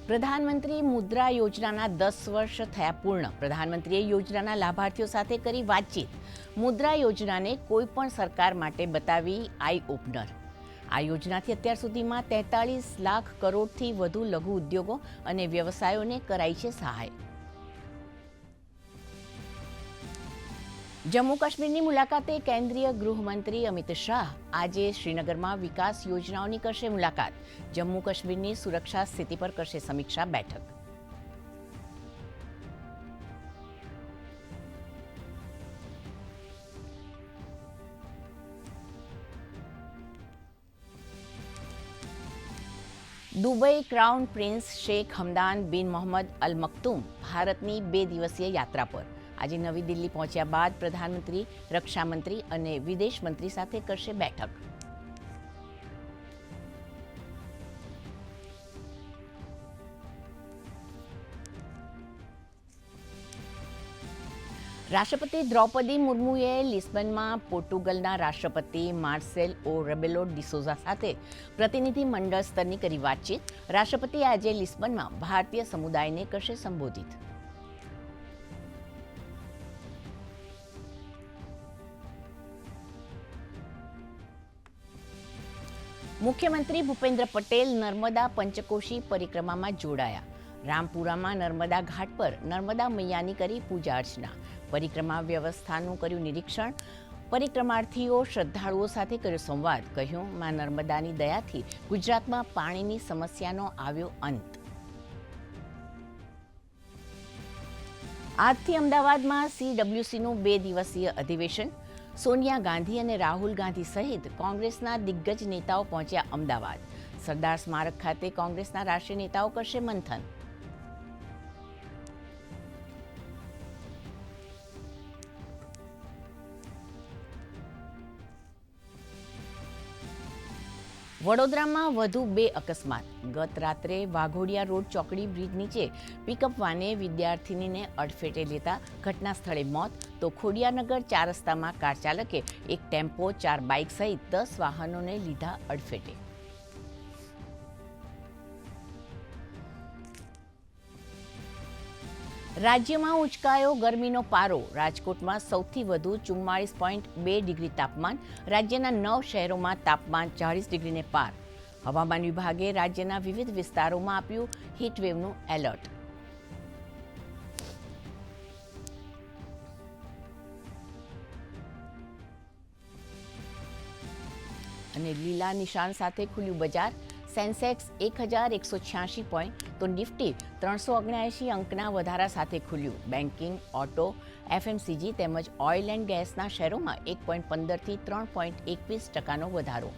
પ્રધાનમંત્રી મુદ્રા યોજનાના 10 વર્ષ થયા પૂર્ણ. પ્રધાનમંત્રીએ યોજનાના લાભાર્થીઓ સાથે કરી વાતચીત. મુદ્રા યોજનાને કોઈ પણ સરકાર માટે બતાવી આઈ ઓપનર. આ યોજનાથી અત્યાર સુધીમાં 43 લાખ કરોડથી વધુ લઘુ ઉદ્યોગો અને વ્યવસાયોને કરાઈ છે સહાય. જમ્મુ કાશ્મીરની મુલાકાતે કેન્દ્રીય ગૃહમંત્રી અમિત શાહ આજે શ્રીનગરમાં વિકાસ યોજનાઓની કરશે મુલાકાત. જમ્મુ કાશ્મીરની સુરક્ષા સ્થિતિ પર કરશે સમીક્ષા બેઠક. દુબઈ ક્રાઉન પ્રિન્સ શેખ હમદાન બિન મોહમ્મદ અલ મક્તુમ ભારતની 2 દિવસીય યાત્રા પર. આજે નવી દિલ્હી પહોંચ્યા બાદ પ્રધાનમંત્રી, રક્ષામંત્રી અને વિદેશ મંત્રી સાથે કરશે બેઠક. રાષ્ટ્રપતિ દ્રૌપદી મુર્મુએ લિસ્બનમાં પોર્ટુગલના રાષ્ટ્રપતિ માર્સેલો રેબેલો ડિસોઝા સાથે પ્રતિનિધિ મંડળ સ્તરની કરી વાતચીત. રાષ્ટ્રપતિ આજે લિસ્બનમાં ભારતીય સમુદાયને કરશે સંબોધિત. મુખ્યમંત્રી ભૂપેન્દ્ર પટેલ નર્મદા પંચકોશી પરિક્રમામાં જોડાયા. રામપુરામાં નર્મદા ઘાટ પર નર્મદા મૈયાની કરી પૂજા અર્ચના. પરિક્રમા વ્યવસ્થાનું કર્યું નિરીક્ષણ. પરિક્રમાર્થીઓ શ્રદ્ધાળુઓ સાથે કર્યો સંવાદ. કહ્યું, માં નર્મદાની દયાથી ગુજરાતમાં પાણીની સમસ્યાનો આવ્યો અંત. આજથી અમદાવાદમાં CWCનું 2 દિવસીય અધિવેશન. સોનિયા ગાંધી અને રાહુલ ગાંધી સહિત કોંગ્રેસના દિગ્ગજ નેતાઓ પહોંચ્યા અમદાવાદ. સરદાર સ્મારક ખાતે કોંગ્રેસના રાષ્ટ્રીય નેતાઓ કરશે મંથન. વડોદરામાં વધુ 2 અકસ્માત. ગત રાત્રે વાઘોડિયા રોડ ચોકડી બ્રિજ નીચે પિકઅપ વાને વિદ્યાર્થિનીને અડફેટે લેતા ઘટના સ્થળે મોત. તો ખોડિયારનગર 4 રસ્તામાં કાર ચાલકે એક ટેમ્પો, 4 બાઇક સહિત 10 વાહનોને લીધા અડફેટે. રાજ્યમાં ઉંચકાયો ગરમીનો પારો. રાજકોટમાં સૌથી વધુ 44.2 ડિગ્રી તાપમાન. રાજ્યના 9 શહેરોમાં તાપમાન 40 ડિગ્રીને પાર. હવામાન વિભાગે રાજ્યના વિવિધ વિસ્તારોમાં આપ્યું હીટવેવનું એલર્ટ. અને લીલા નિશાન સાથે ખુલ્યું બજાર. સેન્સેક્સ 1186 પોઈન્ટ તો નિફ્ટી 379 અંકના વધારા સાથે ખુલ્યું. બેન્કિંગ, ઓટો, FMCG તેમજ ઓઇલ એન્ડ ગેસના શેરોમાં 1.15 થી 3.21% વધારો.